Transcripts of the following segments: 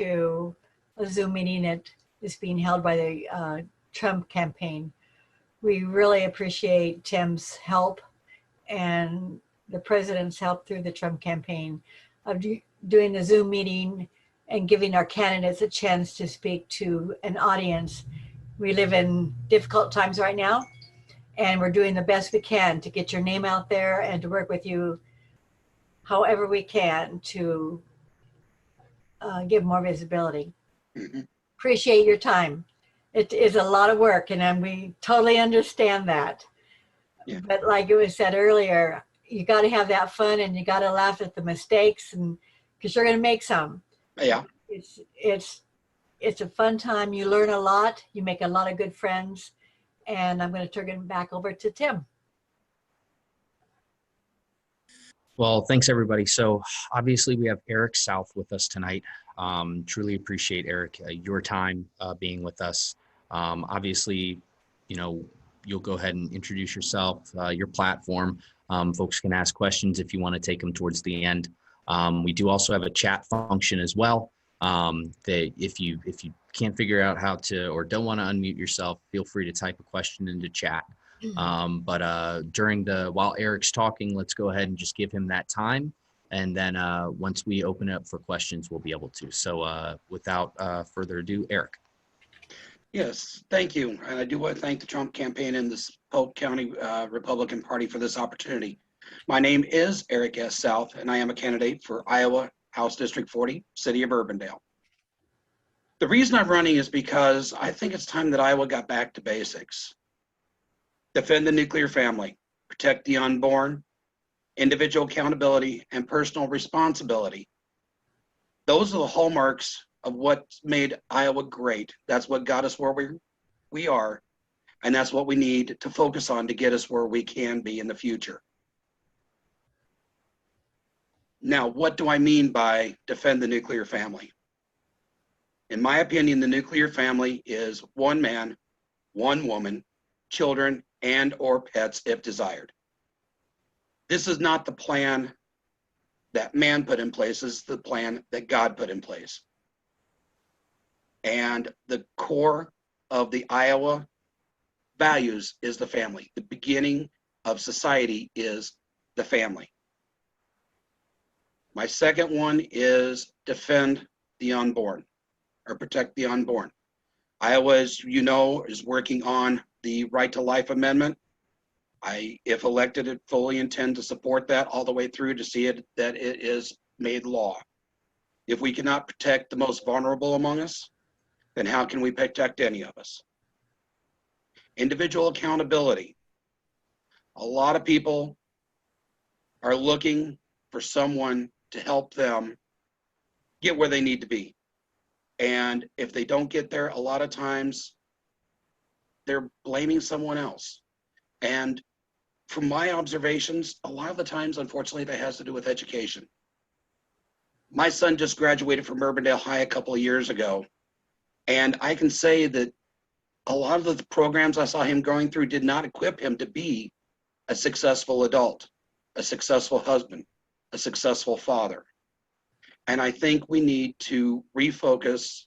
to a Zoom meeting that is being held by the Trump campaign. We really appreciate Tim's help and the president's help through the Trump campaign of doing the Zoom meeting and giving our candidates a chance to speak to an audience. We live in difficult times right now, and we're doing the best we can to get your name out there and to work with you however we can to give more visibility. Mhm. Appreciate your time. It is a lot of work, and we totally understand that. Yeah. But like it was said earlier, you got to have that fun, and you got to laugh at the mistakes, and because you're going to make some. Yeah. It's a fun time. You learn a lot. You make a lot of good friends, and I'm going to turn it back over to Tim. Well, thanks everybody. So obviously we have Eric South with us tonight. Truly appreciate, Eric, your time being with us. Obviously, you'll go ahead and introduce yourself, your platform. Folks can ask questions if you want to take them towards the end. We do also have a chat function as well. That if you can't figure out how to or don't want to unmute yourself, feel free to type a question into chat. But while Eric's talking, let's go ahead and just give him that time. And then once we open it up for questions, we'll be able to. So without further ado, Eric. Yes, thank you. And I do want to thank the Trump campaign and the Polk County Republican Party for this opportunity. My name is Eric S. South, and I am a candidate for Iowa House District 40, City of Urbandale. The reason I'm running is because I think it's time that Iowa got back to basics. Defend the nuclear family, protect the unborn, individual accountability, and personal responsibility. Those are the hallmarks of what made Iowa great. That's what got us where we are, and that's what we need to focus on to get us where we can be in the future. Now, what do I mean by defend the nuclear family? In my opinion, the nuclear family is one man, one woman, children, and or pets if desired. This is not the plan that man put in place, this is the plan that God put in place. And the core of the Iowa values is the family. The beginning of society is the family. My second one is defend the unborn or protect the unborn. Iowa, as you know, is working on the Right to Life Amendment. If elected, fully intend to support that all the way through to see it that it is made law. If we cannot protect the most vulnerable among us, then how can we protect any of us? Individual accountability. A lot of people are looking for someone to help them get where they need to be. And if they don't get there, a lot of times they're blaming someone else. And from my observations, a lot of the times, unfortunately, that has to do with education. My son just graduated from Urbandale High a couple of years ago. And I can say that a lot of the programs I saw him going through did not equip him to be a successful adult, a successful husband, a successful father. And I think we need to refocus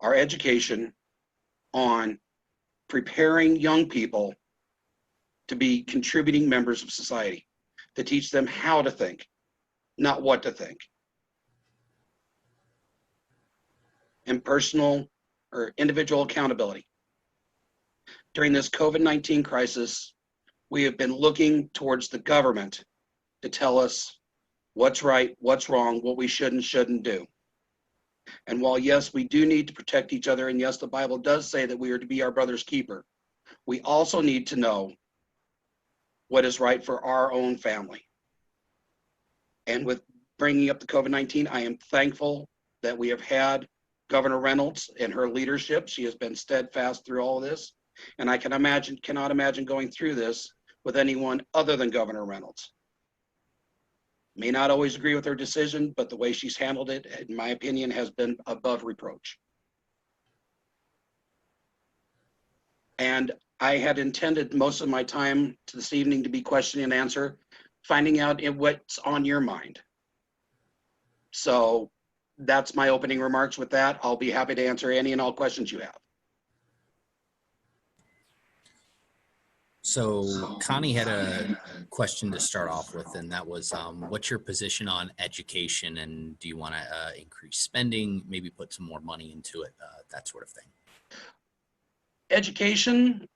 our education on preparing young people to be contributing members of society, to teach them how to think, not what to think. And personal or individual accountability. During this COVID-19 crisis, we have been looking towards the government to tell us what's right, what's wrong, what we should and shouldn't do. And while, yes, we do need to protect each other, and yes, the Bible does say that we are to be our brother's keeper, we also need to know what is right for our own family. And with bringing up the COVID-19, I am thankful that we have had Governor Reynolds and her leadership. She has been steadfast through all of this. And I cannot imagine going through this with anyone other than Governor Reynolds. May not always agree with her decision, but the way she's handled it, in my opinion, has been above reproach. And I had intended most of my time this evening to be question and answer, finding out what's on your mind. So that's my opening remarks with that. I'll be happy to answer any and all questions you have. So Connie had a question to start off with, and that was, what's your position on education, and do you want to increase spending, maybe put some more money into it, that sort of thing? Education,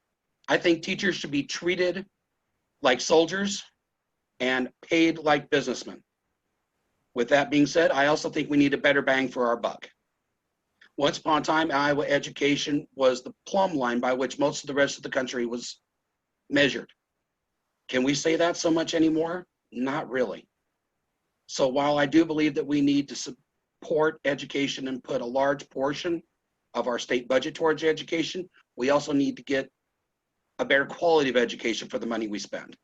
I think teachers should be treated like soldiers and paid like businessmen. With that being said, I also think we need a better bang for our buck. Once upon a time, Iowa education was the plumb line by which most of the rest of the country was measured. Can we say that so much anymore? Not really. So while I do believe that we need to support education and put a large portion of our state budget towards education, we also need to get a better quality of education for the money we spend.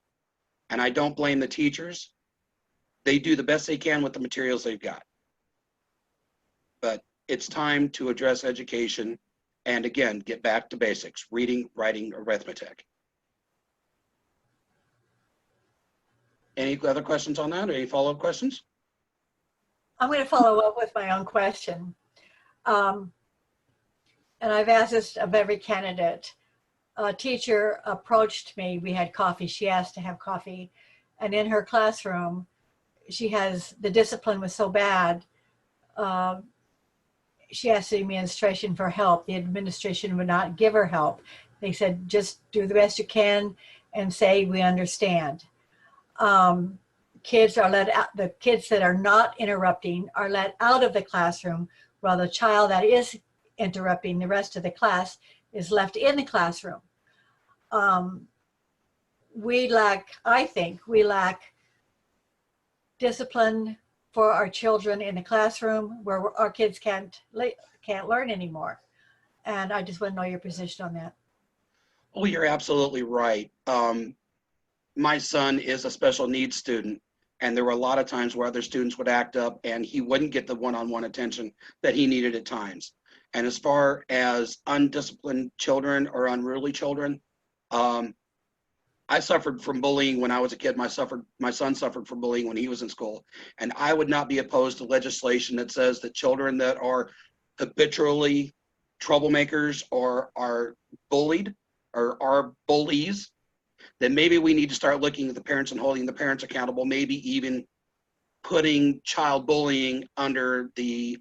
And I don't blame the teachers. They do the best they can with the materials they've got. But it's time to address education and, again, get back to basics: reading, writing, arithmetic. Any other questions on that, or any follow-up questions? I'm going to follow up with my own question. And I've asked this of every candidate. A teacher approached me. We had coffee. She asked to have coffee. And in her classroom, the discipline was so bad. She asked the administration for help. The administration would not give her help. They said, just do the best you can and say, we understand. Kids are let out, the kids that are not interrupting are let out of the classroom, while the child that is interrupting the rest of the class is left in the classroom. I think we lack discipline for our children in the classroom, where our kids can't learn anymore. And I just want to know your position on that. Oh, you're absolutely right. My son is a special needs student, and there were a lot of times where other students would act up and he wouldn't get the one-on-one attention that he needed at times. And as far as undisciplined children or unruly children, I suffered from bullying when I was a kid. My son suffered from bullying when he was in school. And I would not be opposed to legislation that says that children that are habitually troublemakers or are bullied or are bullies, then maybe we need to start looking at the parents and holding the parents accountable, maybe even putting child bullying under the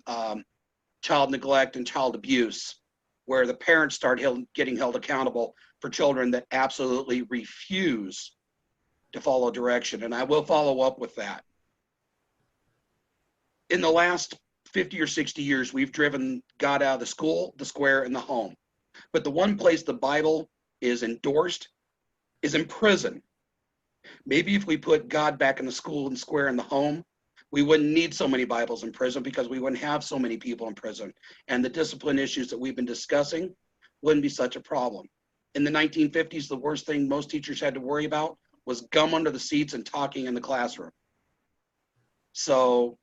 child neglect and child abuse, where the parents start getting held accountable for children that absolutely refuse to follow direction. And I will follow up with that. In the last 50 or 60 years, we've driven God out of the school, the square, and the home. But the one place the Bible is endorsed is in prison. Maybe if we put God back in the school and square and the home, we wouldn't need so many Bibles in prison, because we wouldn't have so many people in prison. And the discipline issues that we've been discussing wouldn't be such a problem. In the 1950s, the worst thing most teachers had to worry about was gum under the seats and talking in the classroom. So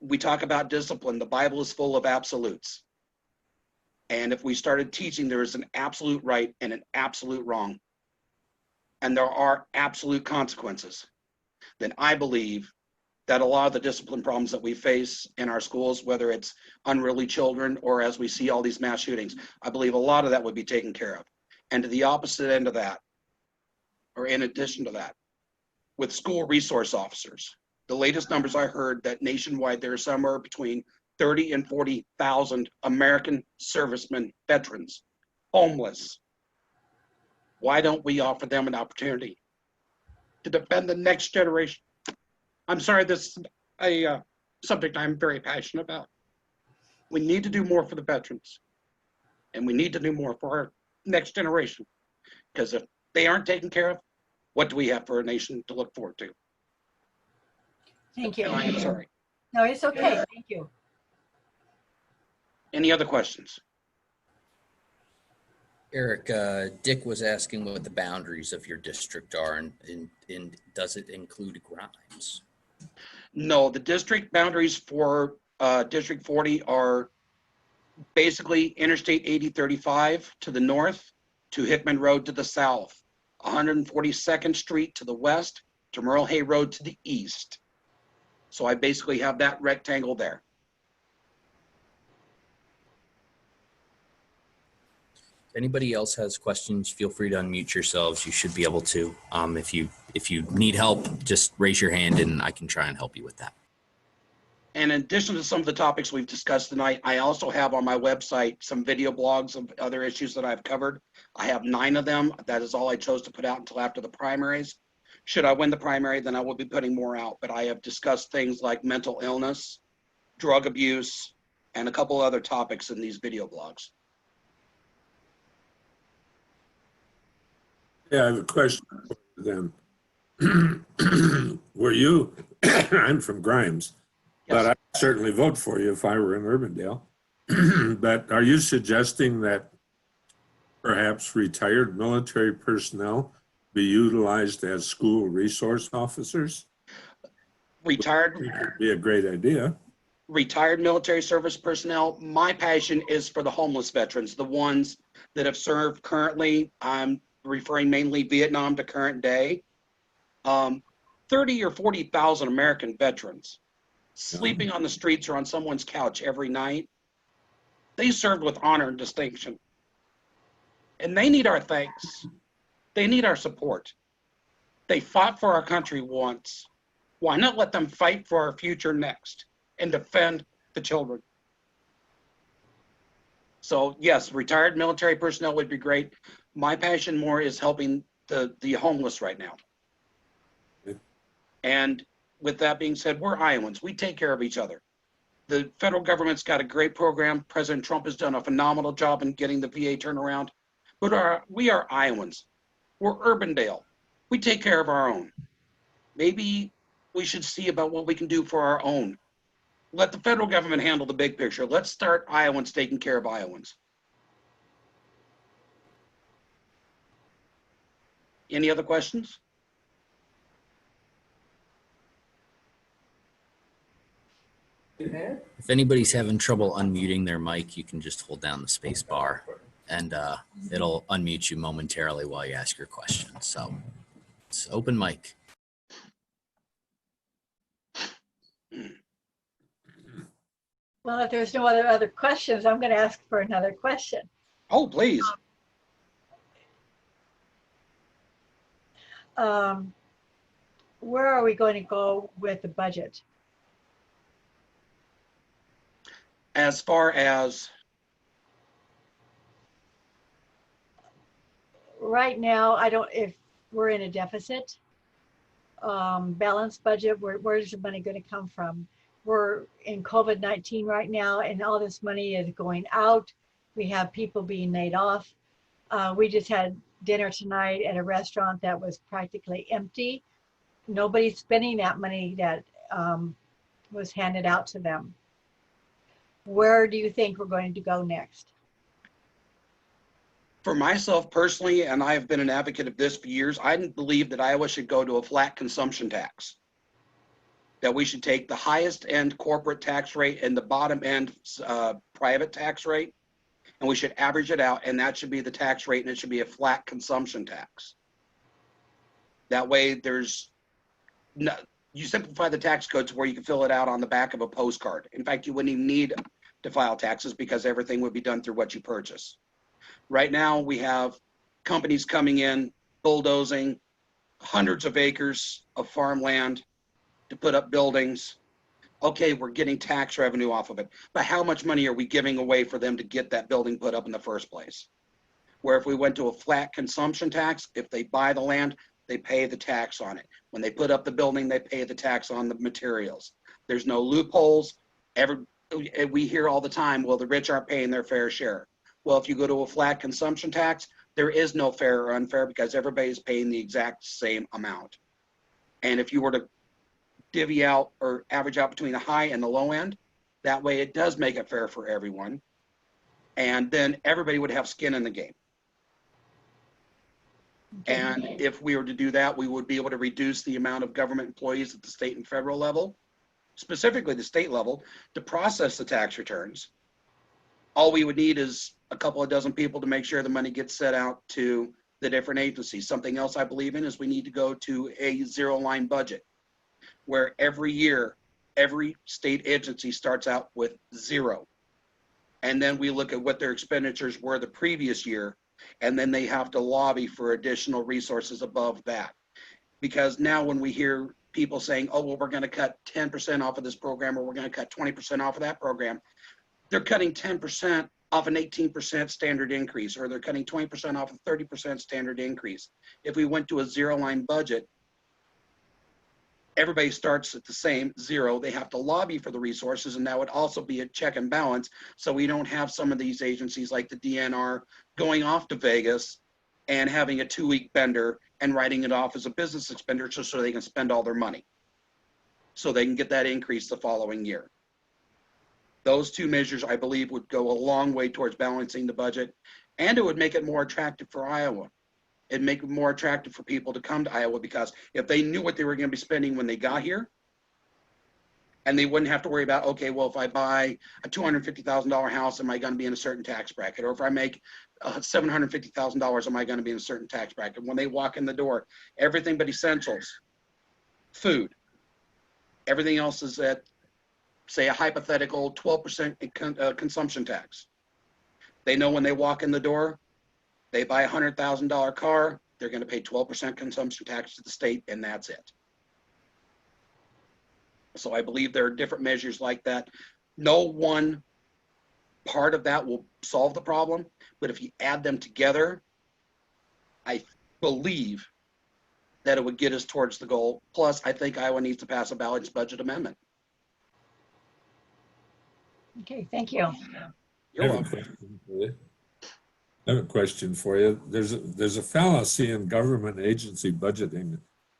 we talk about discipline. The Bible is full of absolutes. And if we started teaching there is an absolute right and an absolute wrong, and there are absolute consequences, then I believe that a lot of the discipline problems that we face in our schools, whether it's unruly children or as we see all these mass shootings, I believe a lot of that would be taken care of. And to the opposite end of that, or in addition to that, with school resource officers, the latest numbers I heard that nationwide there are somewhere between 30 and 40,000 American servicemen, veterans, homeless. Why don't we offer them an opportunity to defend the next generation? I'm sorry, this is a subject I'm very passionate about. We need to do more for the veterans, and we need to do more for our next generation, because if they aren't taken care of, what do we have for a nation to look forward to? Thank you. And I am sorry. No, it's okay. Thank you. Any other questions? Eric, Dick was asking what the boundaries of your district are, and does it include Grimes? No, the district boundaries for District 40 are basically Interstate 8035 to the north, to Hickman Road to the south, 142nd Street to the west, to Merle Hay Road to the east. So I basically have that rectangle there. If anybody else has questions, feel free to unmute yourselves. You should be able to. If you need help, just raise your hand and I can try and help you with that. And in addition to some of the topics we've discussed tonight, I also have on my website some video blogs of other issues that I've covered. I have 9 of them. That is all I chose to put out until after the primaries. Should I win the primary, then I will be putting more out. But I have discussed things like mental illness, drug abuse, and a couple other topics in these video blogs. Yeah, I have a question for them. Were you, I'm from Grimes, Yes. but I'd certainly vote for you if I were in Urbandale. But are you suggesting that perhaps retired military personnel be utilized as school resource officers? Retired Would be a great idea. retired military service personnel. My passion is for the homeless veterans, the ones that have served currently. I'm referring mainly Vietnam to current day. 30 or 40,000 American veterans sleeping on the streets or on someone's couch every night. They served with honor and distinction. And they need our thanks. They need our support. They fought for our country once. Why not let them fight for our future next and defend the children? So yes, retired military personnel would be great. My passion more is helping the homeless right now. Good. And with that being said, we're Iowans. We take care of each other. The federal government's got a great program. President Trump has done a phenomenal job in getting the VA turnaround. But we are Iowans. We're Urbandale. We take care of our own. Maybe we should see about what we can do for our own. Let the federal government handle the big picture. Let's start Iowans taking care of Iowans. Any other questions? If anybody's having trouble unmuting their mic, you can just hold down the space bar and it'll unmute you momentarily while you ask your question. So it's open mic. Well, if there's no other questions, I'm going to ask for another question. Oh, please. Where are we going to go with the budget? As far as Right now, if we're in a deficit, balanced budget, where's the money going to come from? We're in COVID-19 right now, and all this money is going out. We have people being laid off. We just had dinner tonight at a restaurant that was practically empty. Nobody's spending that money that was handed out to them. Where do you think we're going to go next? for myself personally, and I have been an advocate of this for years, I didn't believe that Iowa should go to a flat consumption tax. That we should take the highest end corporate tax rate and the bottom end private tax rate, and we should average it out, and that should be the tax rate, and it should be a flat consumption tax. That way there's no, you simplify the tax code to where you can fill it out on the back of a postcard. In fact, you wouldn't even need to file taxes because everything would be done through what you purchase. Right now, we have companies coming in, bulldozing hundreds of acres of farmland to put up buildings. Okay, we're getting tax revenue off of it, but how much money are we giving away for them to get that building put up in the first place? Where if we went to a flat consumption tax, if they buy the land, they pay the tax on it. When they put up the building, they pay the tax on the materials. There's no loopholes. We hear all the time, well, the rich aren't paying their fair share. Well, if you go to a flat consumption tax, there is no fair or unfair because everybody's paying the exact same amount. And if you were to divvy out or average out between the high and the low end, that way it does make it fair for everyone. And then everybody would have skin in the game. And if we were to do that, we would be able to reduce the amount of government employees at the state and federal level, specifically the state level, to process the tax returns. All we would need is a couple of dozen people to make sure the money gets set out to the different agencies. Something else I believe in is we need to go to a zero-line budget, where every year, every state agency starts out with zero. And then we look at what their expenditures were the previous year And then they have to lobby for additional resources above that. Because now when we hear people saying, oh, well, we're going to cut 10% off of this program, or we're going to cut 20% off of that program, they're cutting 10% off an 18% standard increase, or they're cutting 20% off a 30% standard increase. If we went to a zero-line budget, everybody starts at the same zero. They have to lobby for the resources, and that would also be a check and balance. So we don't have some of these agencies like the DNR going off to Vegas and having a 2-week bender and writing it off as a business expenditure so they can spend all their money, so they can get that increase the following year. Those two measures, I believe, would go a long way towards balancing the budget, and it would make it more attractive for Iowa. It'd make it more attractive for people to come to Iowa, because if they knew what they were going to be spending when they got here, and they wouldn't have to worry about, okay, well, if I buy a $250,000 house, am I going to be in a certain tax bracket? Or if I make $750,000, am I going to be in a certain tax bracket? When they walk in the door, everything but essentials, food, everything else is at, say, a hypothetical 12% consumption tax. They know when they walk in the door, they buy a $100,000 car, they're going to pay 12% consumption tax to the state, and that's it. So I believe there are different measures like that. No one part of that will solve the problem, but if you add them together, I believe that it would get us towards the goal. Plus, I think Iowa needs to pass a balanced budget amendment. Okay, thank you. You're I have a welcome. question for you. I have a question for you. There's a fallacy in government agency budgeting.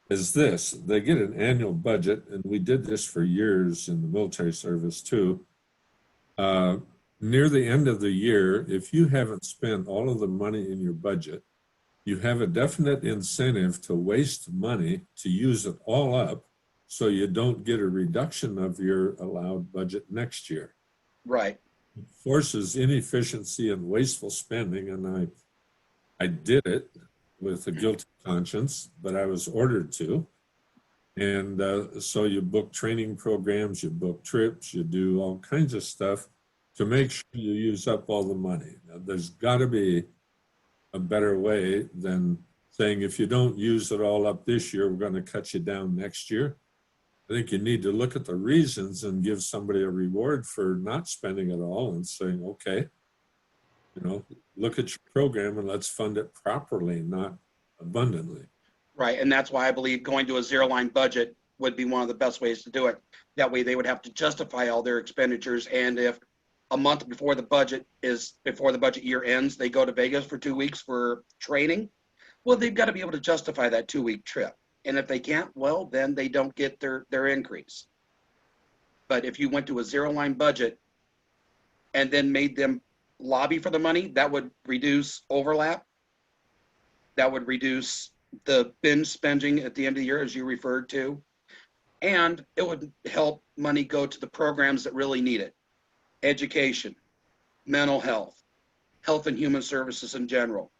Is this: they get an annual budget, and we did this for years in the military service too. Near the end of the year, if you haven't spent all of the money in your budget, you have a definite incentive to waste money, to use it all up, so you don't get a reduction of your allowed budget next year. Right. It forces inefficiency and wasteful spending, and I did it with a guilty conscience, but I was ordered to. And so you book training programs, you book trips, you do all kinds of stuff to make sure you use up all the money. Now, there's got to be a better way than saying, if you don't use it all up this year, we're going to cut you down next year. I think you need to look at the reasons and give somebody a reward for not spending it all, and saying, okay, look at your program and let's fund it properly, not abundantly. Right, and that's why I believe going to a zero-line budget would be one of the best ways to do it. That way they would have to justify all their expenditures, and if a month before the budget year ends, they go to Vegas for 2 weeks for training, well, they've got to be able to justify that 2-week trip. And if they can't, well, then they don't get their increase. But if you went to a zero-line budget and then made them lobby for the money, that would reduce overlap. That would reduce the binge spending at the end of the year, as you referred to. And it would help money go to the programs that really need it. Education, mental health, health and human services in general.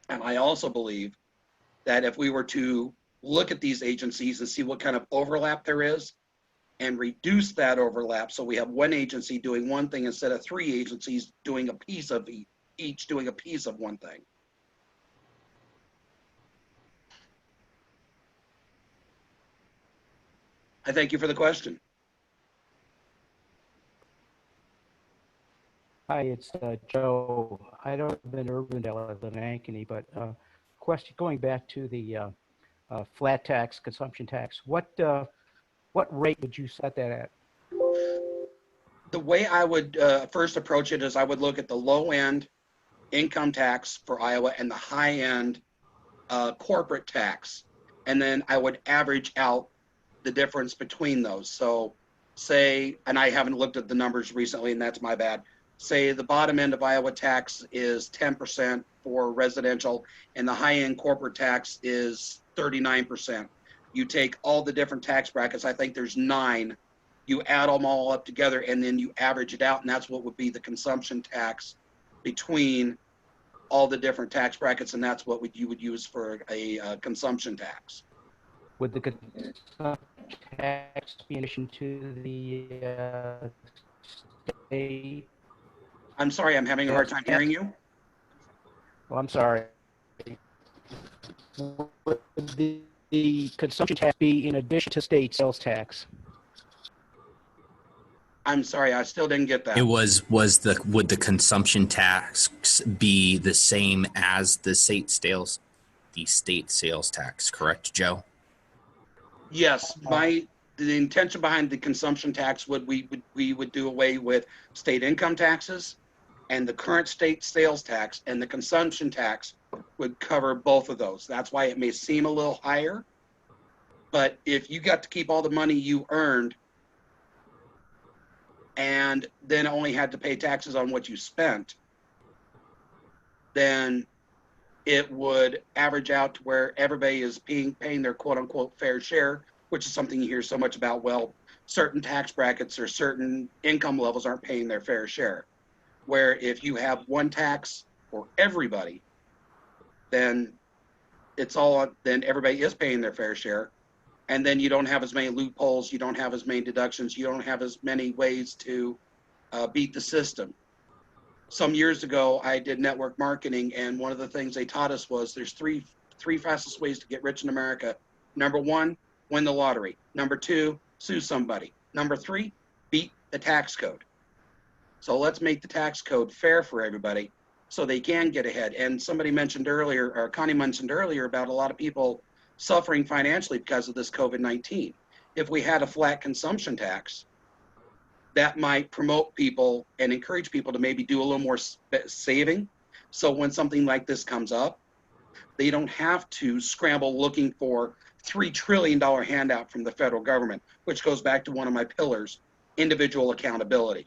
And I also believe that if we were to look at these agencies and see what kind of overlap there is, and reduce that overlap, so we have one agency doing one thing instead of 3 agencies doing a piece of each doing a piece of one thing. I thank you for the question. Hi, it's Joe. I don't live in Urbandale, I live in Ankeny, but question going back to the flat tax, consumption tax, what rate would you set that at? The way I would first approach it is I would look at the low end income tax for Iowa and the high end corporate tax. And then I would average out the difference between those. So say, and I haven't looked at the numbers recently, and that's my bad. Say the bottom end of Iowa tax is 10% for residential, and the high end corporate tax is 39%. You take all the different tax brackets, I think there's 9, you add them all up together, and then you average it out, and that's what would be the consumption tax between all the different tax brackets, and that's what you would use for a consumption tax. Would the consumption tax be in addition to the state? I'm sorry, I'm having a hard time hearing you. Well, I'm sorry. Would the consumption tax be in addition to state sales tax? I'm sorry, I still didn't get that. It would the consumption tax be the same as the state sales tax, correct, Joe? Yes, the intention behind the consumption tax we would do away with state income taxes and the current state sales tax, and the consumption tax would cover both of those. That's why it may seem a little higher. But if you got to keep all the money you earned and then only had to pay taxes on what you spent, then it would average out to where everybody is paying their quote unquote fair share, which is something you hear so much about. Well, certain tax brackets or certain income levels aren't paying their fair share. Where if you have one tax for everybody, then then everybody is paying their fair share. And then you don't have as many loopholes, you don't have as many deductions, you don't have as many ways to beat the system. Some years ago, I did network marketing, and one of the things they taught us was there's three fastest ways to get rich in America. Number one, win the lottery. Number two, sue somebody. Number three, beat the tax code. So let's make the tax code fair for everybody so they can get ahead. And somebody mentioned earlier, or Connie mentioned earlier, about a lot of people suffering financially because of this COVID-19. If we had a flat consumption tax, that might promote people and encourage people to maybe do a little more saving. So when something like this comes up, they don't have to scramble looking for $3 trillion handout from the federal government, which goes back to one of my pillars, individual accountability.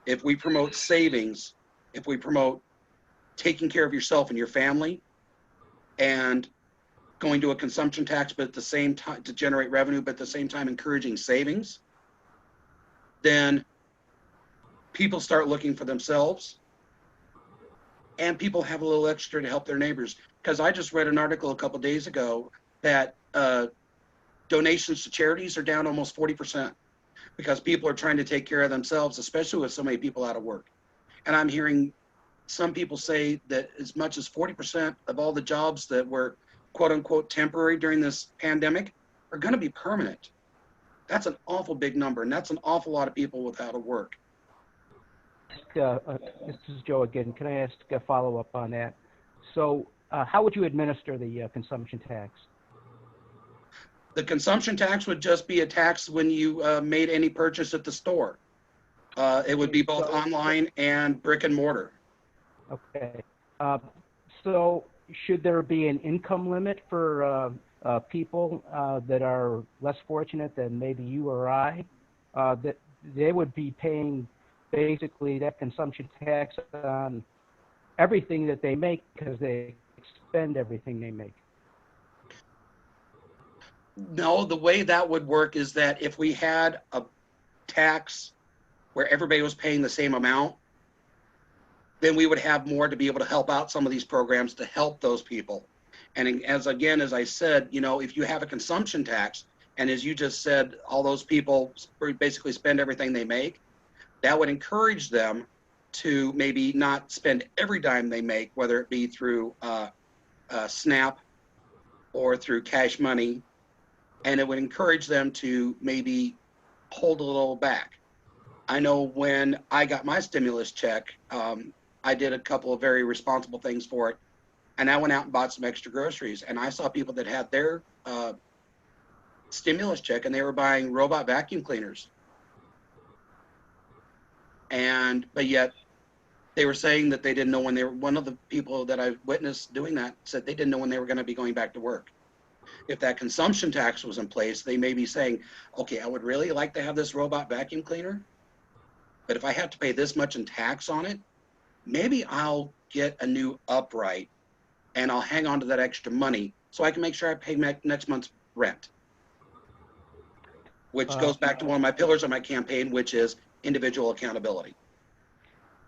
If we promote savings, if we promote taking care of yourself and your family and going to a consumption tax, but at the same time to generate revenue, but at the same time encouraging savings, then people start looking for themselves and people have a little extra to help their neighbors. Because I just read an article a couple days ago that donations to charities are down almost 40% because people are trying to take care of themselves, especially with so many people out of work. And I'm hearing some people say that as much as 40% of all the jobs that were quote unquote temporary during this pandemic are going to be permanent. That's an awful big number, and that's an awful lot of people without a work. This is Joe again. Can I ask a follow-up on that? So how would you administer the consumption tax? The consumption tax would just be a tax when you made any purchase at the store. It would be both online and brick and mortar. Okay. So should there be an income limit for people that are less fortunate than maybe you or I, that they would be paying basically that consumption tax on everything that they make because they spend everything they make? No, the way that would work is that if we had a tax where everybody was paying the same amount, then we would have more to be able to help out some of these programs to help those people. And as I said, if you have a consumption tax, and as you just said, all those people basically spend everything they make, that would encourage them to maybe not spend every dime they make, whether it be through SNAP or through cash money, and it would encourage them to maybe hold a little back. I know when I got my stimulus check, I did a couple of very responsible things for it. And I went out and bought some extra groceries. And I saw people that had their stimulus check and they were buying robot vacuum cleaners. But yet they were saying that they didn't know when one of the people that I witnessed doing that said they didn't know when they were going to be going back to work. If that consumption tax was in place, they may be saying, okay, I would really like to have this robot vacuum cleaner, but if I have to pay this much in tax on it, maybe I'll get a new upright and I'll hang on to that extra money so I can make sure I pay next month's rent. Which goes back to one of my pillars of my campaign, which is individual accountability.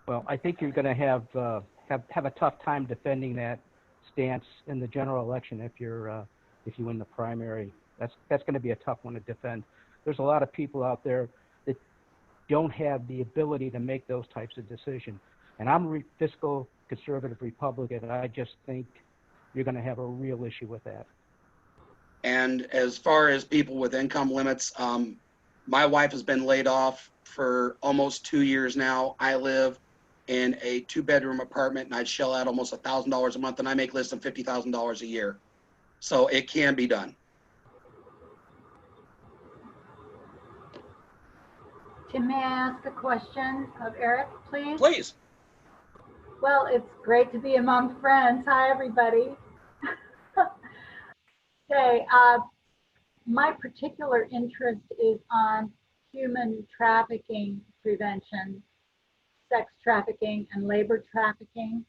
Well, I think you're going to have a tough time defending that stance in the general election if you win the primary. That's going to be a tough one to defend. There's a lot of people out there that don't have the ability to make those types of decisions. And I'm a fiscal conservative Republican, and I just think you're going to have a real issue with that. And as far as people with income limits, my wife has been laid off for almost 2 years now. I live in a 2-bedroom apartment and I shell out almost $1,000 a month and I make less than $50,000 a year. So it can be done. Tim, may I ask a question of Eric, please? Please. Well, it's great to be among friends. Hi, everybody. Okay, my particular interest is on human trafficking prevention, sex trafficking, and labor trafficking.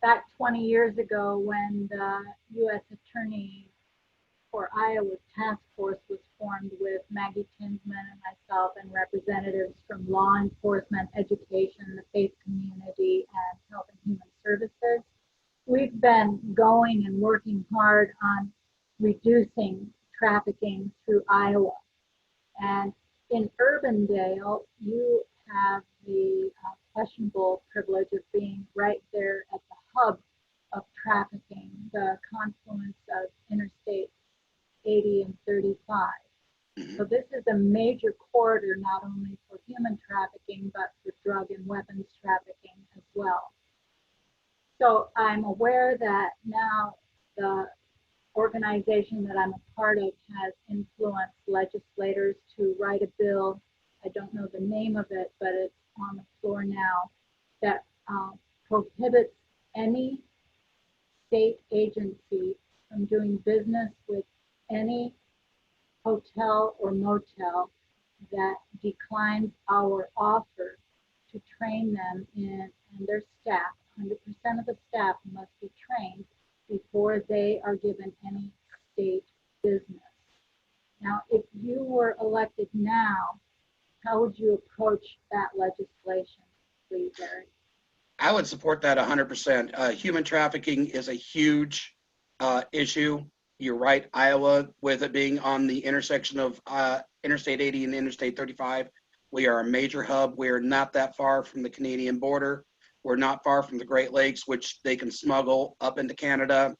Back 20 years ago, when the U.S. Attorney for Iowa Task Force was formed with Maggie Tinsman and myself and representatives from law enforcement, education, the faith community, and health and human services, we've been going and working hard on reducing trafficking through Iowa. And in Urbandale, you have the questionable privilege of being right there at the hub of trafficking, the confluence of Interstate 80 and 35. So this is a major corridor, not only for human trafficking, but for drug and weapons trafficking as well. So I'm aware that now the organization that I'm a part of has influenced legislators to write a bill. I don't know the name of it, but it's on the floor now, that prohibits any state agency from doing business with any hotel or motel that declines our offer to train them in, and their staff, 100% of the staff must be trained before they are given any state business. Now, if you were elected now, how would you approach that legislation, please, Eric? I would support that 100%. Human trafficking is a huge issue. You're right, Iowa, with it being on the intersection of Interstate 80 and Interstate 35, we are a major hub. We are not that far from the Canadian border. We're not far from the Great Lakes, which they can smuggle up into Canada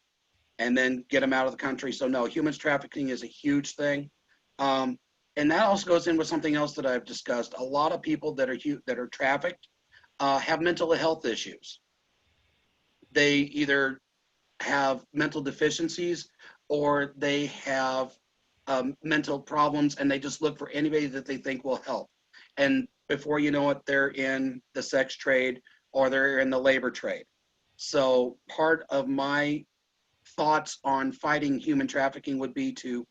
and then get them out of the country. So no, humans trafficking is a huge thing. And that also goes in with something else that I've discussed. A lot of people that are trafficked have mental health issues. They either have mental deficiencies or they have mental problems, and they just look for anybody that they think will help. And before you know it, they're in the sex trade or they're in the labor trade. So part of my thoughts on fighting human trafficking would be to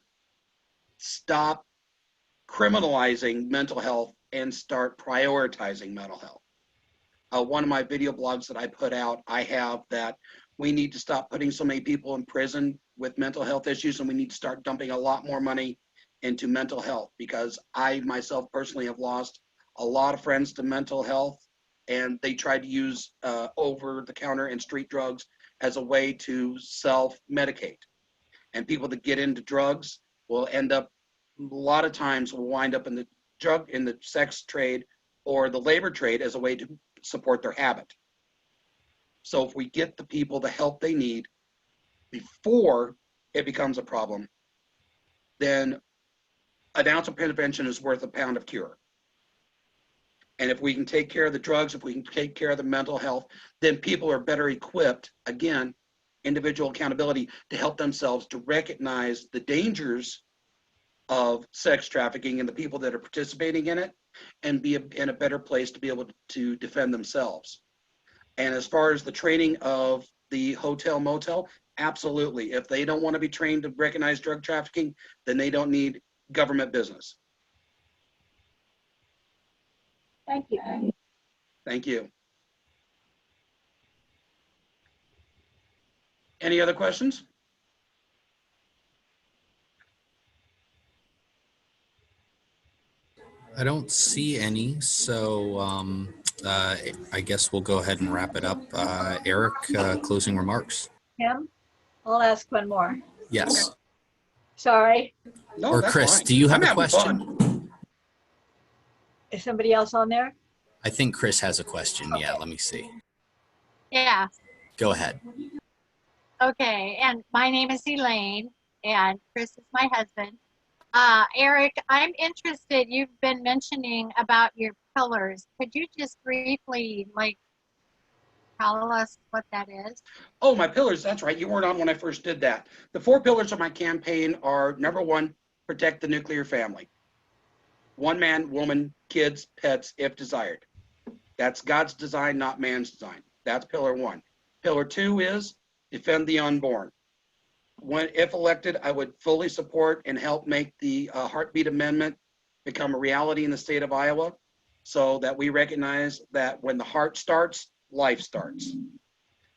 stop criminalizing mental health and start prioritizing mental health. One of my video blogs that I put out, I have that we need to stop putting so many people in prison with mental health issues, and we need to start dumping a lot more money into mental health, because I myself personally have lost a lot of friends to mental health, and they tried to use over-the-counter and street drugs as a way to self-medicate. And people that get into drugs will end up, a lot of times will wind up in the sex trade or the labor trade as a way to support their habit. So if we get the people the help they need before it becomes a problem, then an ounce of prevention is worth a pound of cure. And if we can take care of the drugs, if we can take care of the mental health, then people are better equipped, again, individual accountability, to help themselves to recognize the dangers of sex trafficking and the people that are participating in it, and be in a better place to be able to defend themselves. And as far as the training of the hotel motel, absolutely. If they don't want to be trained to recognize drug trafficking, then they don't need government business. Thank you. Thank you. Any other questions? I don't see any, so I guess we'll go ahead and wrap it up. Eric, closing remarks? Tim, I'll ask one more. Yes. Sorry. No, Or that's Chris, fine. do you have I'm a having question? fun. Is somebody else on there? I think Chris has a question. Yeah, let me see. Yeah, Go ahead. okay. And my name is Elaine, and Chris is my husband. Eric, I'm interested. You've been mentioning about your pillars. Could you just briefly, like, tell us what that is? Oh, my pillars, that's right. You weren't on when I first did that. The 4 pillars of my campaign are: number 1, protect the nuclear family. 1 man, woman, kids, pets, if desired. That's God's design, not man's design. That's pillar 1. Pillar 2 is defend the unborn. If elected, I would fully support and help make the Heartbeat Amendment become a reality in the state of Iowa, so that we recognize that when the heart starts, life starts.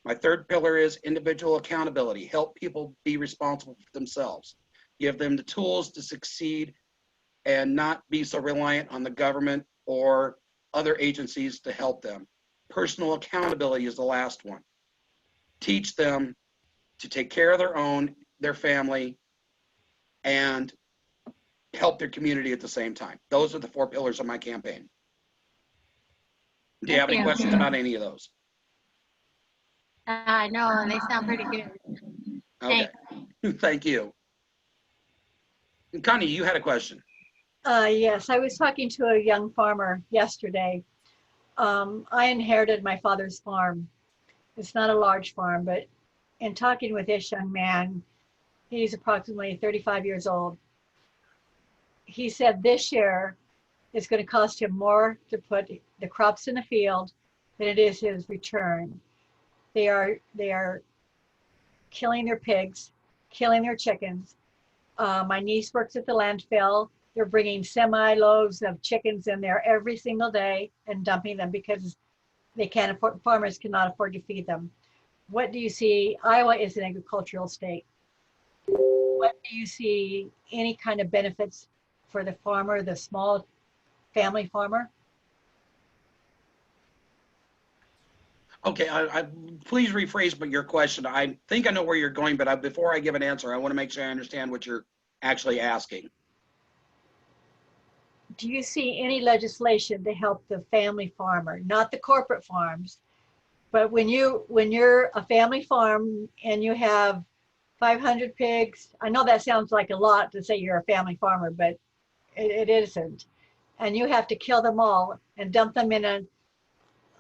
My 3rd pillar is individual accountability. Help people be responsible for themselves. Give them the tools to succeed and not be so reliant on the government or other agencies to help them. Personal accountability is the last one. Teach them to take care of their family, and help their community at the same time. Those are the 4 pillars of my campaign. Do you have any Thank you. questions about any of those? No, they sound pretty good. Okay, thank you. And Connie, you had a question. Yes, I was talking to a young farmer yesterday. I inherited my father's farm. It's not a large farm, but in talking with this young man, he's approximately 35 years old. He said this year it's going to cost him more to put the crops in the field than it is his return. They are killing their pigs, killing their chickens. My niece works at the landfill. They're bringing semi-loads of chickens in there every single day and dumping them because they can't afford, farmers cannot afford to feed them. What do you see? Iowa is an agricultural state. What do you see any kind of benefits for the farmer, the small family farmer? Okay, please rephrase but your question. I think I know where you're going, but before I give an answer, I want to make sure I understand what you're actually asking. Do you see any legislation to help the family farmer, not the corporate farms, but when you're a family farm and you have 500 pigs, I know that sounds like a lot to say you're a family farmer, but it isn't. And you have to kill them all and dump them in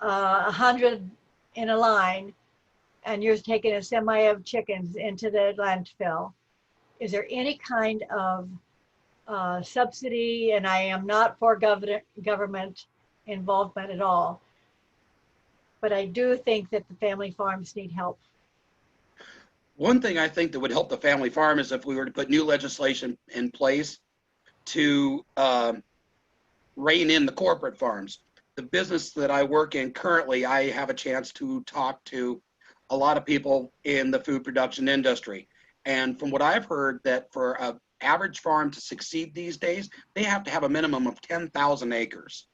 100 in a line, and you're taking a semi of chickens into the landfill. Is there any kind of subsidy? And I am not for government involvement at all, but I do think that the family farms need help. One thing I think that would help the family farm is if we were to put new legislation in place to rein in the corporate farms. The business that I work in currently, I have a chance to talk to a lot of people in the food production industry. And from what I've heard, that for an average farm to succeed these days, they have to have a minimum of 10,000 acres.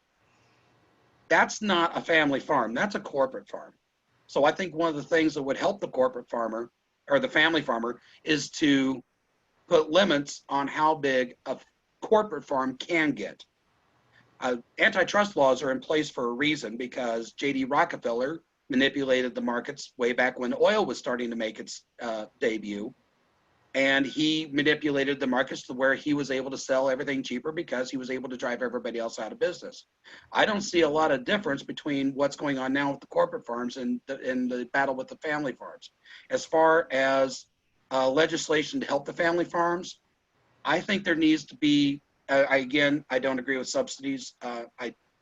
That's not a family farm, that's a corporate farm. So I think one of the things that would help the corporate farmer or the family farmer is to put limits on how big a corporate farm can get. Antitrust laws are in place for a reason, because J.D. Rockefeller manipulated the markets way back when oil was starting to make its debut. And he manipulated the markets to where he was able to sell everything cheaper because he was able to drive everybody else out of business. I don't see a lot of difference between what's going on now with the corporate farms and the battle with the family farms. As far as legislation to help the family farms, I think there needs to be, again, I don't agree with subsidies.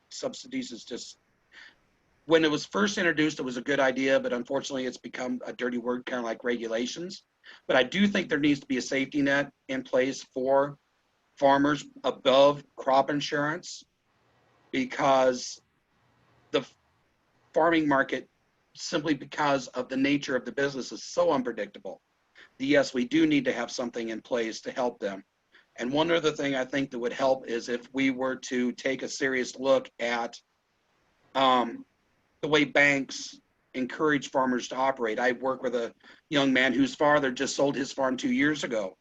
Subsidies is just, when it was first introduced, it was a good idea, but unfortunately it's become a dirty word, kind of like regulations. But I do think there needs to be a safety net in place for farmers above crop insurance, because the farming market, simply because of the nature of the business, is so unpredictable. Yes, we do need to have something in place to help them. And one other thing I think that would help is if we were to take a serious look at the way banks encourage farmers to operate. I work with a young man whose father just sold his farm 2 years ago.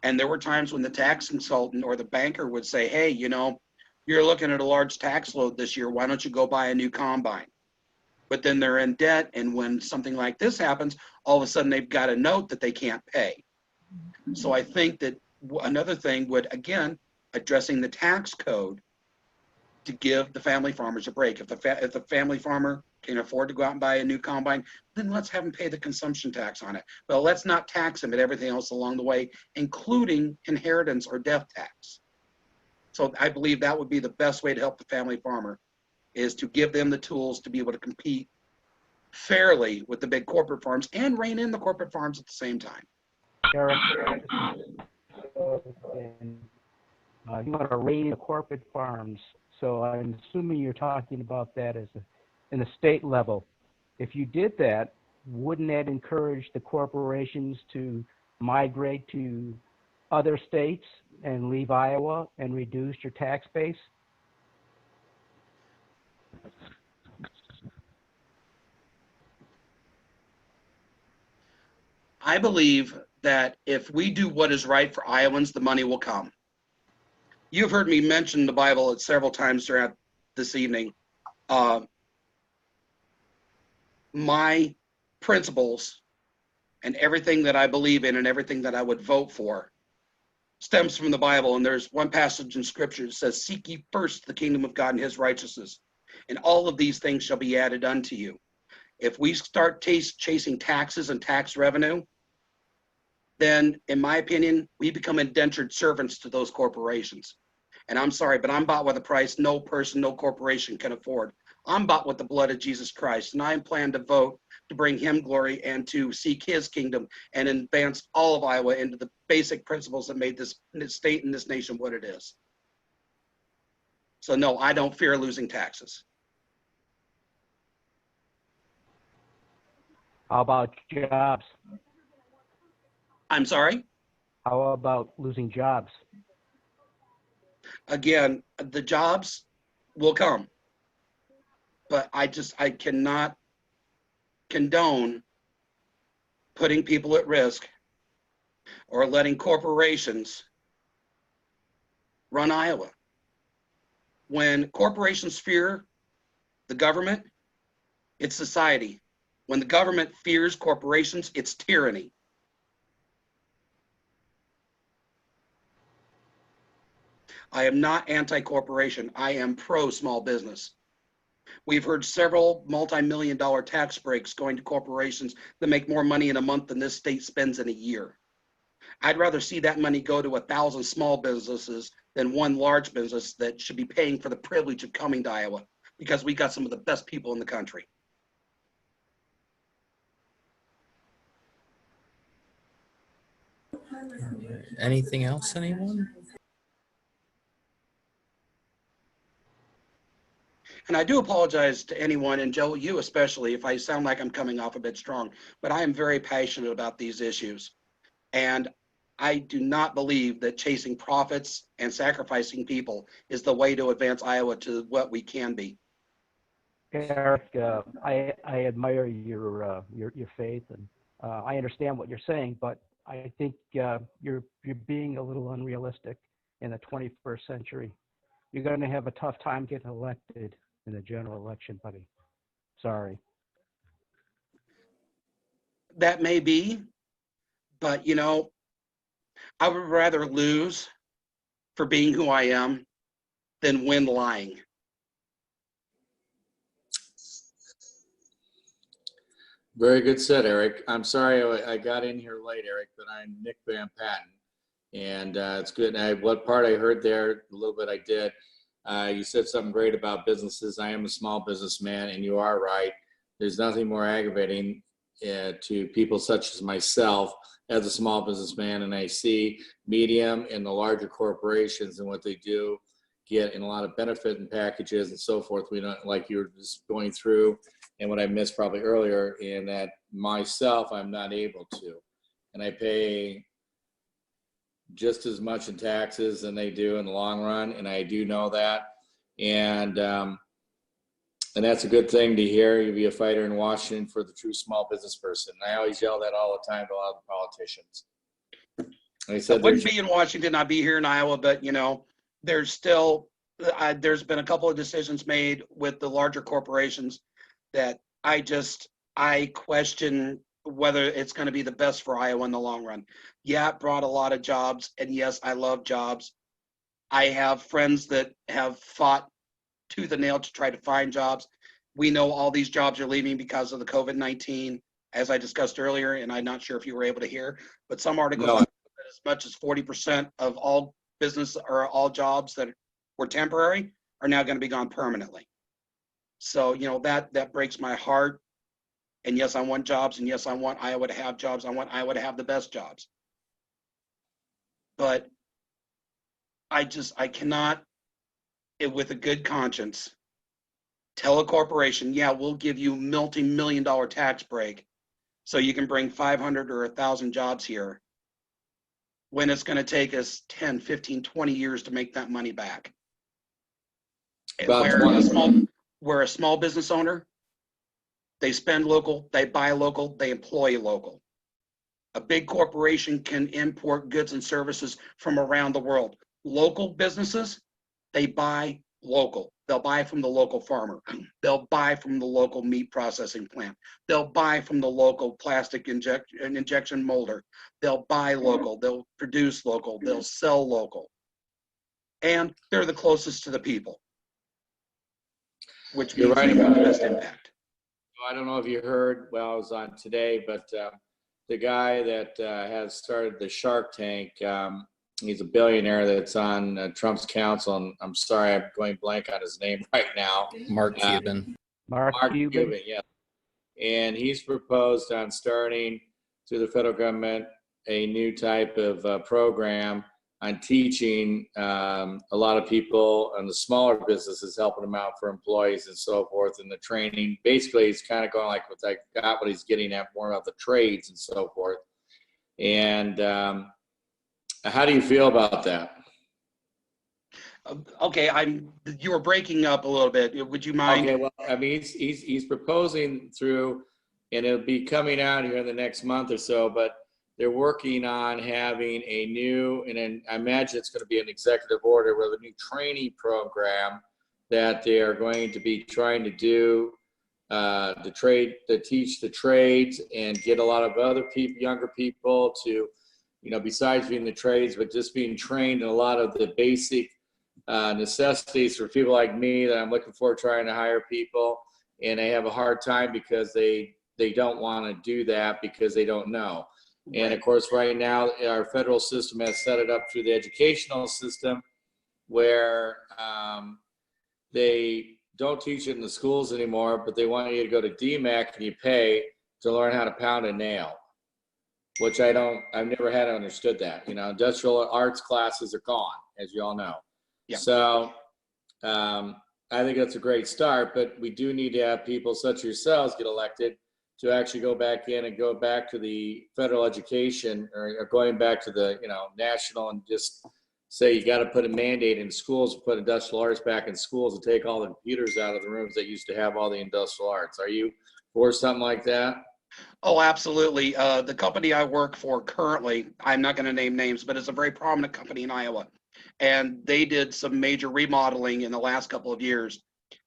And there were times when the tax consultant or the banker would say, hey, you know, You're looking at a large tax load this year. Why don't you go buy a new combine? But then they're in debt, and when something like this happens, all of a sudden they've got a note that they can't pay. So I think that another thing would, again, addressing the tax code to give the family farmers a break. If the family farmer can afford to go out and buy a new combine, then let's have them pay the consumption tax on it. But let's not tax them at everything else along the way, including inheritance or death tax. So I believe that would be the best way to help the family farmer, is to give them the tools to be able to compete fairly with the big corporate farms and rein in the corporate farms at the same time. Eric, you want to raid the corporate farms. So I'm assuming you're talking about that as in the state level. If you did that, wouldn't that encourage the corporations to migrate to other states and leave Iowa and reduce your tax base? I believe that if we do what is right for Iowans, the money will come. You've heard me mention the Bible several times throughout this evening. My principles and everything that I believe in and everything that I would vote for stems from the Bible. And there's one passage in scripture that says, seek ye first the kingdom of God and his righteousness, and all of these things shall be added unto you. If we start chasing taxes and tax revenue, then in my opinion, we become indentured servants to those corporations. And I'm sorry, but I'm bought with a price no person, no corporation can afford. I'm bought with the blood of Jesus Christ, and I plan to vote to bring him glory and to seek his kingdom and advance all of Iowa into the basic principles that made this state and this nation what it is. So no, I don't fear losing taxes. How about jobs? I'm sorry? How about losing jobs? Again, the jobs will come, but I cannot condone putting people at risk or letting corporations run Iowa. When corporations fear the government, it's society. When the government fears corporations, it's tyranny. I am not anti-corporation. I am pro-small business. We've heard several multi-million-dollar tax breaks going to corporations that make more money in a month than this state spends in a year. I'd rather see that money go to 1,000 small businesses than one large business that should be paying for the privilege of coming to Iowa, because we got some of the best people in the country. Anything else, anyone? And I do apologize to anyone, and Joe, you especially, if I sound like I'm coming off a bit strong, but I am very passionate about these issues. And I do not believe that chasing profits and sacrificing people is the way to advance Iowa to what we can be. Eric, I admire your faith, and I understand what you're saying, but I think you're being a little unrealistic in the 21st century. You're going to have a tough time getting elected in the general election, buddy. Sorry. That may be, but you know, I would rather lose for being who I am than win lying. Very good said, Eric. I'm sorry I got in here late, Eric, but I'm Nick Van Patten. And it's good. What part I heard there, a little bit I did. You said something great about businesses. I am a small businessman, and you are right. There's nothing more aggravating to people such as myself as a small businessman, and I see medium and the larger corporations and what they do get in a lot of benefit and packages and so forth. We don't, like you were just going through, and what I missed probably earlier, in that myself, I'm not able to. And I pay just as much in taxes than they do in the long run, and I do know that. And that's a good thing to hear. You be a fighter in Washington for the true small business person. I always yell that all the time to a lot of the politicians. I said, I wouldn't be in Washington, I'd be here in Iowa, but you know, there's still there's been a couple of decisions made with the larger corporations that I question whether it's going to be the best for Iowa in the long run. Yeah, it brought a lot of jobs, and yes, I love jobs. I have friends that have fought tooth and nail to try to find jobs. We know all these jobs are leaving because of the COVID-19, as I discussed earlier, and I'm not sure if you were able to hear, but some articles No. that as much as 40% of all business or all jobs that were temporary are now going to be gone permanently. So, that breaks my heart. And yes, I want jobs, and yes, I want Iowa to have jobs. I want Iowa to have the best jobs. But I cannot, with a good conscience, tell a corporation, yeah, we'll give you multi-million-dollar tax break so you can bring 500 or 1,000 jobs here, when it's going to take us 10, 15, 20 years to make that money back. About Where a small business owner, they spend local, they buy local, they employ local. A big corporation can import goods and services from around the world. Local businesses, they buy local. They'll buy from the local farmer. They'll buy from the local meat processing plant. They'll buy from the local plastic injection molder. They'll buy local. They'll produce local. They'll sell local. And they're the closest to the people, which You're means right they have about the that. best impact. I don't know if you heard, well, I was on today, but the guy that has started the Shark Tank, he's a billionaire that's on Trump's council, and I'm sorry, I'm going blank on his name right now. Mark Cuban. Mark Cuban. Yeah. And he's proposed on starting through the federal government a new type of program on teaching a lot of people and the smaller businesses, helping them out for employees and so forth, and the training. Basically, he's kind of going like what he's getting at, more about the trades and so forth. And how do you feel about that? Okay, you were breaking up a little bit. Would you mind? Okay, well, I mean, he's proposing through, and it'll be coming out here in the next month or so, but they're working on having a new, and then I imagine it's going to be an executive order with a new training program that they are going to be trying to do to teach the trades and get a lot of other people, younger people to, besides being the trades, but just being trained in a lot of the basic necessities for people like me that I'm looking for trying to hire people, and they have a hard time because they don't want to do that because they don't know. And of course, right now, our federal system has set it up through the educational system where they don't teach it in the schools anymore, but they want you to go to DMAC and you pay to learn how to pound a nail, which I've never had understood that. Industrial arts classes are gone, as you all know. Yeah. So I think that's a great start, but we do need to have people such as yourselves get elected to actually go back in and go back to the federal education or going back to the, national, and just say you got to put a mandate in schools, put industrial arts back in schools, and take all the computers out of the rooms that used to have all the industrial arts. Are you for something like that? Oh, absolutely. The company I work for currently, I'm not going to name names, but it's a very prominent company in Iowa. And they did some major remodeling in the last couple of years.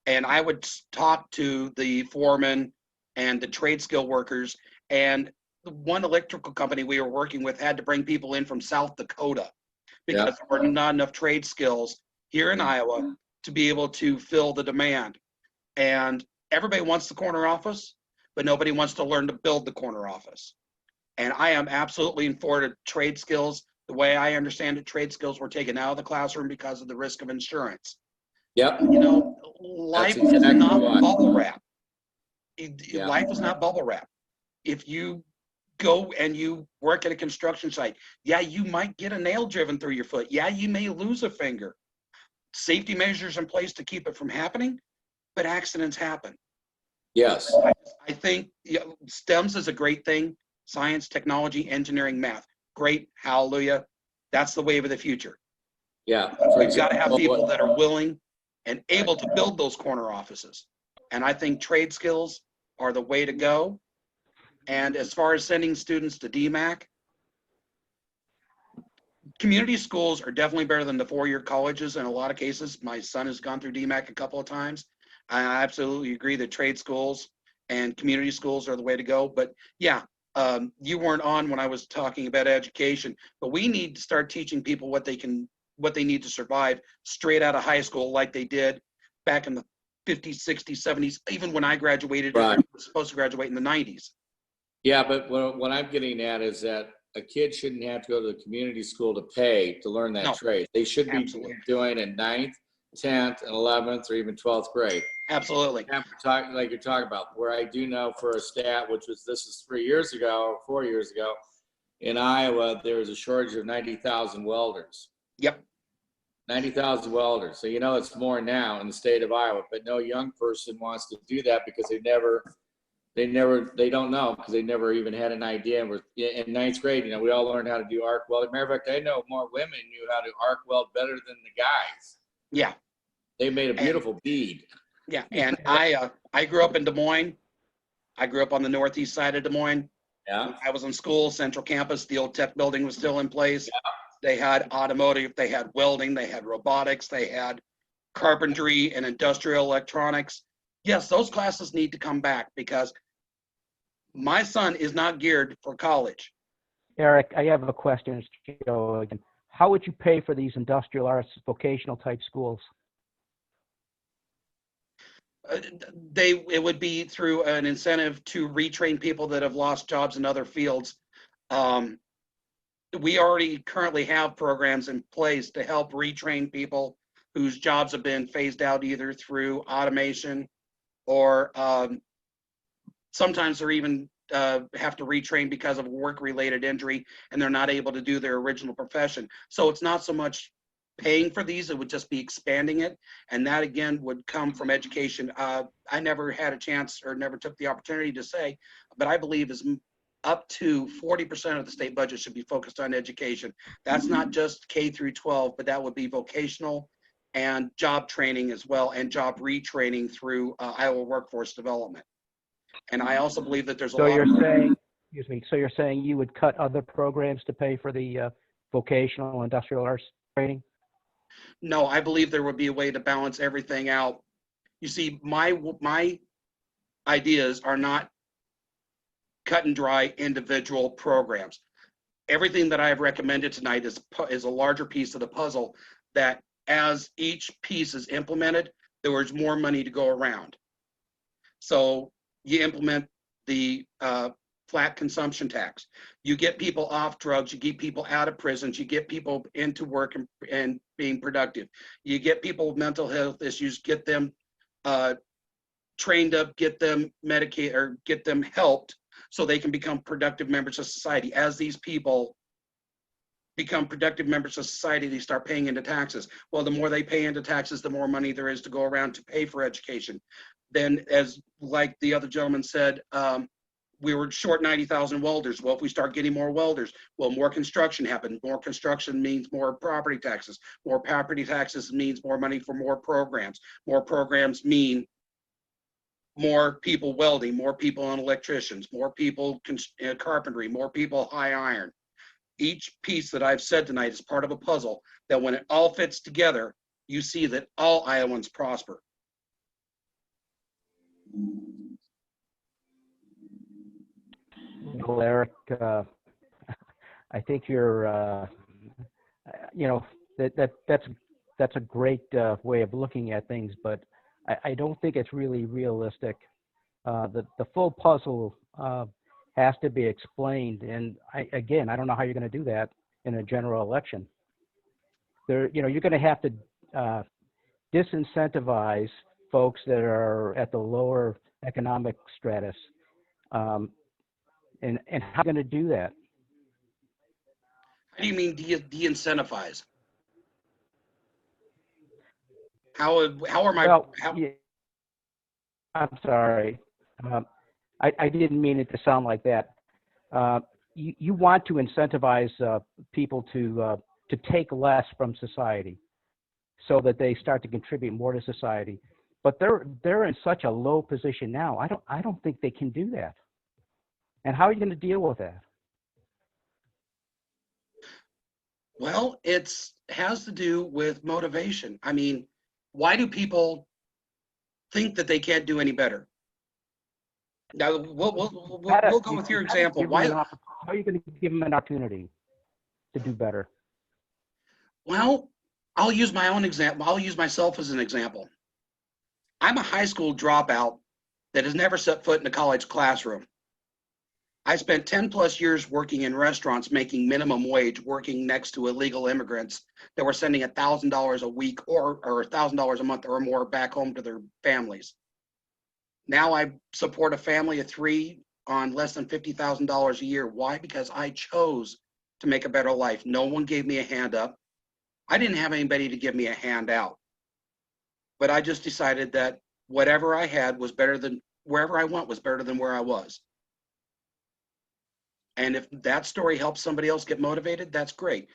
And I would talk to the foreman and the trade skill workers. And one electrical company we were working with had to bring people in from South Dakota because there were not enough trade skills here in Iowa to be able to fill the demand. And everybody wants the corner office, but nobody wants to learn to build the corner office. And I am absolutely in favor of trade skills. The way I understand it, trade skills were taken out of the classroom because of the risk of insurance. Yep. Life That's is exactly not why. bubble wrap. Yeah. Life is not bubble wrap. If you go and you work at a construction site, yeah, you might get a nail driven through your foot. Yeah, you may lose a finger. Safety measures in place to keep it from happening, but accidents happen. Yes. I think STEMs is a great thing. Science, technology, engineering, math. Great. Hallelujah. That's the wave of the future. Yeah. We've got to have people that are willing and able to build those corner offices. And I think trade skills are the way to go. And as far as sending students to DMAC, community schools are definitely better than the four-year colleges in a lot of cases. My son has gone through DMAC a couple of times. I absolutely agree that trade schools and community schools are the way to go. But yeah, you weren't on when I was talking about education, but we need to start teaching people what they need to survive straight out of high school, like they did back in the 50s, 60s, 70s, even when I graduated, Right. I was supposed to graduate in the 90s. Yeah, but what I'm getting at is that a kid shouldn't have to go to the community school to pay to learn that No, trade. They should be absolutely. doing in 9th, 10th, and 11th, or even 12th grade. Absolutely. Like you're talking about, where I do know for a stat, this is 3 years ago or 4 years ago, in Iowa, there was a shortage of 90,000 welders. Yep. 90,000 welders. So, it's more now in the state of Iowa, but no young person wants to do that because they don't know, because they never even had an idea. We're in 9th grade, we all learned how to do arc welding. Matter of fact, I know more women knew how to arc weld better than the guys. Yeah. They made a beautiful bead. Yeah. And I grew up in Des Moines. I grew up on the northeast side of Des Moines. Yeah. I was in school, Central Campus. The old tech building was still in place. Yeah. They had automotive, they had welding, they had robotics, they had carpentry and industrial electronics. Yes, those classes need to come back because my son is not geared for college. Eric, I have a question, Joe, again. How would you pay for these industrial arts, vocational type schools? It would be through an incentive to retrain people that have lost jobs in other fields. We already currently have programs in place to help retrain people whose jobs have been phased out either through automation or sometimes they're even have to retrain because of a work-related injury and they're not able to do their original profession. So it's not so much paying for these, it would just be expanding it. And that again would come from education. I never had a chance or never took the opportunity to say, but I believe is up to 40% of the state budget should be focused on education. That's not just K through 12, but that would be vocational and job training as well, and job retraining through Iowa Workforce Development. And I also believe that there's a So lot you're of saying, excuse me, so you're saying you would cut other programs to pay for the vocational industrial arts training? No, I believe there would be a way to balance everything out. You see, my ideas are not cut and dry individual programs. Everything that I have recommended tonight is a larger piece of the puzzle that as each piece is implemented, there is more money to go around. So you implement the flat consumption tax. You get people off drugs, you get people out of prisons, you get people into work and being productive. You get people with mental health issues, get them trained up, get them medicated or get them helped so they can become productive members of society. As these people become productive members of society, they start paying into taxes. Well, the more they pay into taxes, the more money there is to go around to pay for education. Then, as like the other gentleman said, we were short 90,000 welders. Well, if we start getting more welders, well, more construction happens. More construction means more property taxes. More property taxes means more money for more programs. More programs mean more people welding, more people on electricians, more people carpentry, more people high iron. Each piece that I've said tonight is part of a puzzle that when it all fits together, you see that all Iowans prosper. Well, Eric, I think you're, that's a great way of looking at things, but I don't think it's really realistic. The full puzzle has to be explained, and I don't know how you're going to do that in a general election. You're going to have to disincentivize folks that are at the lower economic stratus. And how are you going to do that? How do you mean de-incentivize? How are my? Well, yeah, I'm sorry. I didn't mean it to sound like that. You want to incentivize people to take less from society, so that they start to contribute more to society. But they're in such a low position now. I don't think they can do that. And how are you going to deal with that? Well, has to do with motivation. I mean, why do people think that they can't do any better? Now, we'll go with your example. Why? How are you going to give them an opportunity to do better? Well, I'll use my own example. I'll use myself as an example. I'm a high school dropout that has never set foot in a college classroom. I spent 10 plus years working in restaurants, making minimum wage, working next to illegal immigrants that were sending $1,000 a week or $1,000 a month or more back home to their families. Now I support a family of 3 on less than $50,000 a year. Why? Because I chose to make a better life. No one gave me a hand up. I didn't have anybody to give me a hand out. But I just decided that whatever I had was better than wherever I went was better than where I was. And if that story helps somebody else get motivated, that's great.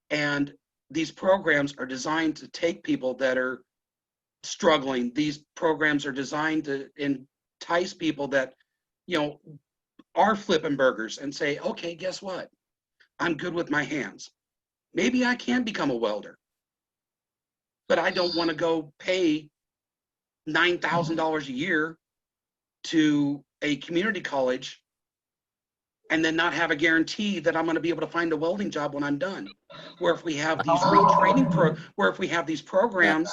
And these programs are designed to take people that are struggling. These programs are designed to entice people that, are flipping burgers and say, okay, guess what? I'm good with my hands. Maybe I can become a welder, but I don't want to go pay $9,000 a year to a community college and then not have a guarantee that I'm going to be able to find a welding job when I'm done. Where if we have these programs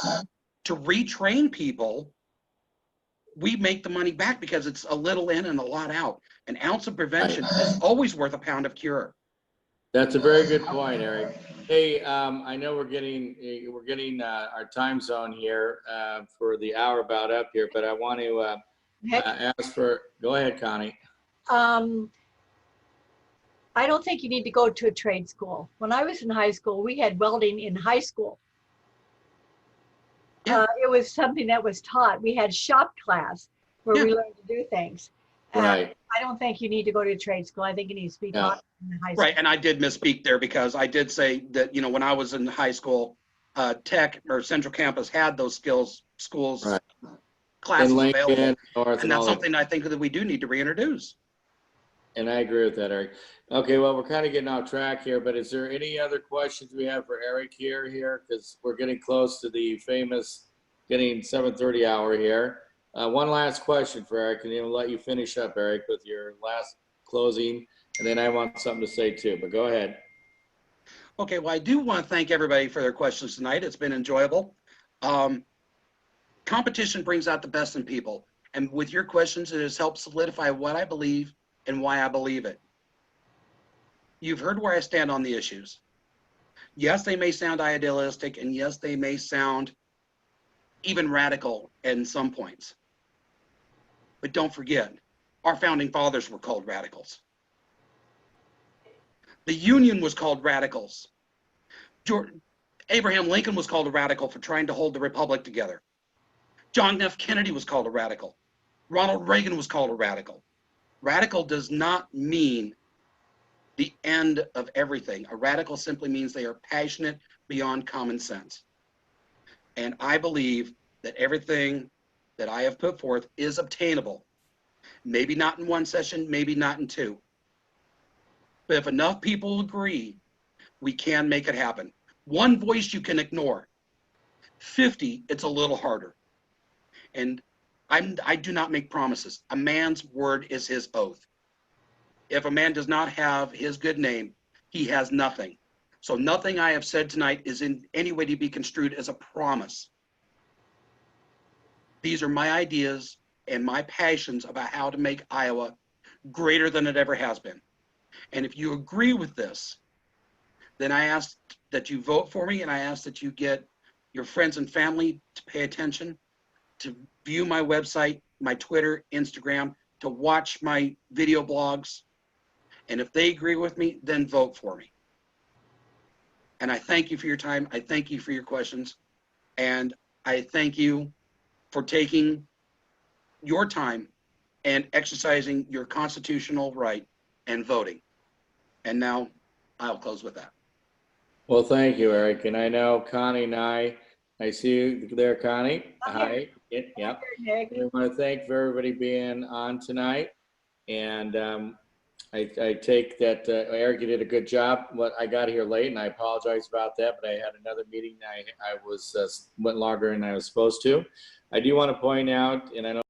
to retrain people, we make the money back because it's a little in and a lot out. An ounce of prevention is always worth a pound of cure. That's a very good point, Eric. Hey, I know we're getting our time zone here for the hour about up here, but I want to ask for. Go ahead, Connie. I don't think you need to go to a trade school. When I was in high school, we had welding in high school. Yeah. It was something that was taught. We had shop class where we learned to do things. Right. I don't think you need to go to a trade school. I think it needs to be taught in high school. Right, and I did misspeak there because I did say that, when I was in high school, Tech or Central Campus had those schools classes In Lincoln, available. North, And that's something I think that we do need to reintroduce. And I agree with that, Eric. Okay, well, we're kind of getting off track here, but is there any other questions we have for Eric here? Because we're getting close to the famous getting 7:30 hour here. One last question for Eric, and then we'll let you finish up, Eric, with your last closing, and then I want something to say too, but go ahead. Okay, well, I do want to thank everybody for their questions tonight. It's been enjoyable. Competition brings out the best in people. And with your questions, it has helped solidify what I believe and why I believe it. You've heard where I stand on the issues. Yes, they may sound idealistic, and yes, they may sound even radical in some points. But don't forget, our founding fathers were called radicals. The Union was called radicals. Abraham Lincoln was called a radical for trying to hold the Republic together. John F. Kennedy was called a radical. Ronald Reagan was called a radical. Radical does not mean the end of everything. A radical simply means they are passionate beyond common sense. And I believe that everything that I have put forth is obtainable. Maybe not in one session, maybe not in 2. But if enough people agree, we can make it happen. 1 voice you can ignore. 50, it's a little harder. And I do not make promises. A man's word is his oath. If a man does not have his good name, he has nothing. So nothing I have said tonight is in any way to be construed as a promise. These are my ideas and my passions about how to make Iowa greater than it ever has been. And if you agree with this, then I ask that you vote for me, and I ask that you get your friends and family to pay attention, to view my website, my Twitter, Instagram, to watch my video blogs. And if they agree with me, then vote for me. And I thank you for your time. I thank you for your questions. And I thank you for taking your time and exercising your constitutional right and voting. And now I'll close with that. Well, thank you, Eric. And I know Connie and I see you there, Connie. Hi. Yep. Nick. We want to thank for everybody being on tonight. And I take that, Eric, you did a good job. What I got here late and I apologize about that, but I had another meeting. I was, went longer than I was supposed to. I do want to point out, and I know